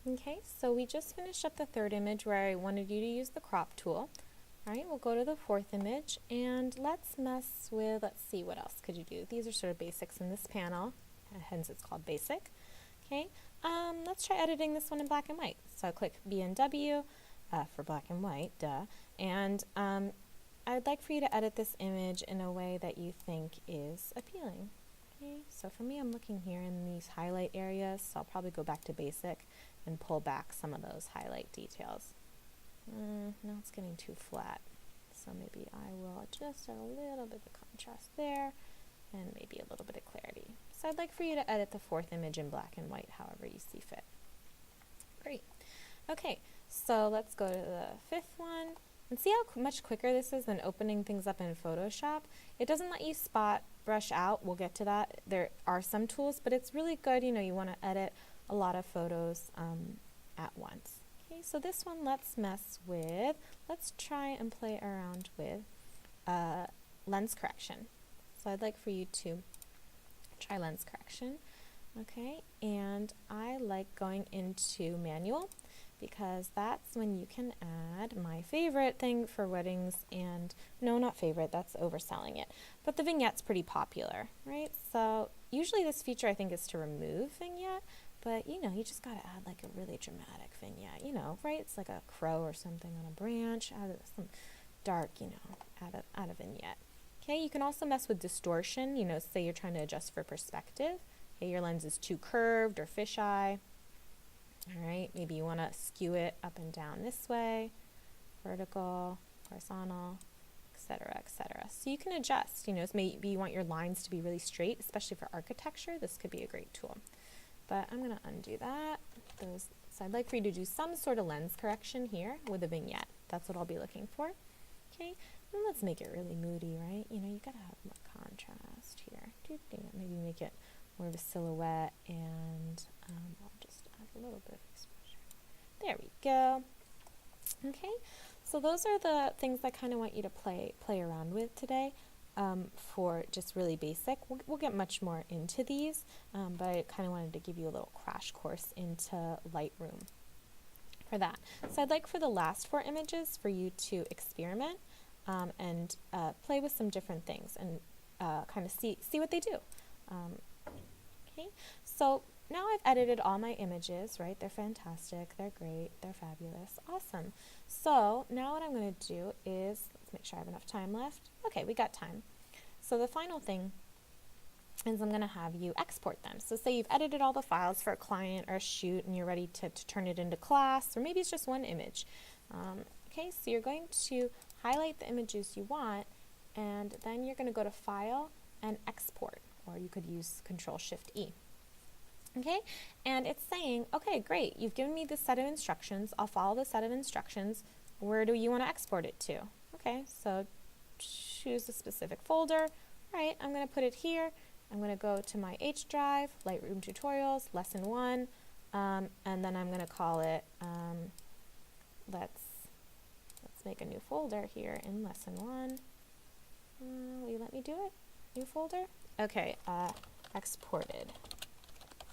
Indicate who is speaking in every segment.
Speaker 1: Okay, so we just finished up the third image where I wanted you to use the crop tool. All right, we'll go to the fourth image and let's mess with, let's see, what else could you do? These are sort of basics in this panel, hence it's called basic. Okay, let's try editing this one in black and white. So I'll click B&W for black and white, duh, and I'd like for you to edit this image in a way that you think is appealing. Okay, so for me, I'm looking here in these highlight areas, so I'll probably go back to basic and pull back some of those highlight details. Now it's getting too flat, so maybe I will adjust a little bit of contrast there and maybe a little bit of clarity. So I'd like for you to edit the fourth image in black and white however you see fit. Great. Okay, so let's go to the fifth one and see how much quicker this is than opening things up in Photoshop. It doesn't let you spot brush out. We'll get to that. There are some tools, but it's really good, you know, you want to edit a lot of photos at once. Okay, so this one let's try and play around with lens correction. So I'd like for you to try lens correction. Okay, and I like going into manual because that's when you can add my favorite thing for weddings, and no, not favorite, that's overselling it, but the vignette's pretty popular, right? So usually this feature I think is to remove vignette, but you know, you just gotta add like a really dramatic vignette, you know, right? It's like a crow or something on a branch, add some dark, you know, add a vignette. Okay, you can also mess with distortion, you know, say you're trying to adjust for perspective. Okay, your lens is too curved or fisheye. All right, maybe you want to skew it up and down this way, vertical, horizontal, etc., etc. So you can adjust, you know, so maybe you want your lines to be really straight, especially for architecture. This could be a great tool. But I'm going to undo that. So I'd like for you to do some sort of lens correction here with a vignette. That's what I'll be looking for. Okay, and let's make it really moody, right? You know, you got to have more contrast here. Maybe make it more of a silhouette, and I'll just add a little bit of exposure. There we go. Okay, so those are the things I kind of want you to play around with today for just really basic. We'll get much more into these, but I kind of wanted to give you a little crash course into Lightroom for that. So I'd like for the last 4 images for you to experiment and play with some different things and kind of see what they do. Okay, so now I've edited all my images, right? They're fantastic, they're great, they're fabulous, awesome. So now what I'm going to do is, let's make sure I have enough time left. Okay, we got time. So the final thing is I'm going to have you export them. So say you've edited all the files for a client or a shoot and you're ready to turn it into class, or maybe it's just one image. Okay, so you're going to highlight the images you want, and then you're going to go to File and Export, or you could use Control-Shift-E. Okay, and it's saying, okay, great, you've given me this set of instructions, I'll follow the set of instructions, where do you want to export it to? Okay, so choose a specific folder. All right, I'm going to put it here. I'm going to go to my H drive, Lightroom Tutorials, Lesson 1, and then I'm going to call it, let's make a new folder here in Lesson 1. Will you let me do it? New folder? Okay, exported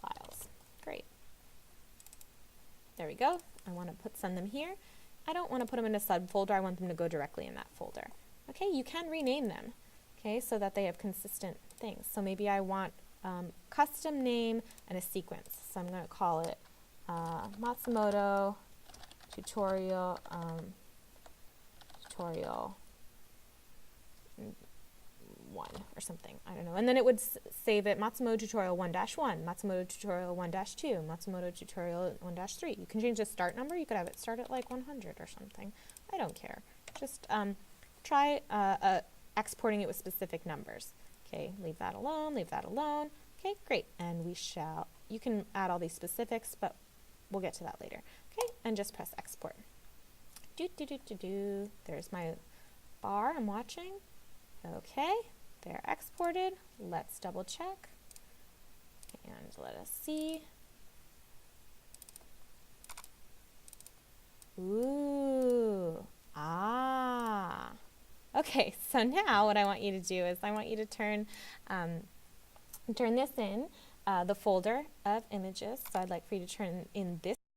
Speaker 1: files. Great. There we go. I want to send them here. I don't want to put them in a subfolder. I want them to go directly in that folder. Okay, you can rename them, okay, so that they have consistent things. So maybe I want custom name and a sequence. So I'm going to call it Matsumoto tutorial 1 or something, I don't know, and then it would save it Matsumoto tutorial 1-1, Matsumoto tutorial 1-2, Matsumoto tutorial 1-3. You can change the start number. You could have it start at like 100 or something. I don't care. Just try exporting it with specific numbers. Okay, leave that alone, leave that alone. Okay, great, and you can add all these specifics, but we'll get to that later. Okay, and just press export. There's my bar I'm watching. Okay, they're exported. Let's double check and let us see. Ooh, Okay, so now what I want you to do is I want you to turn this in the folder of images. So I'd like for you to turn in this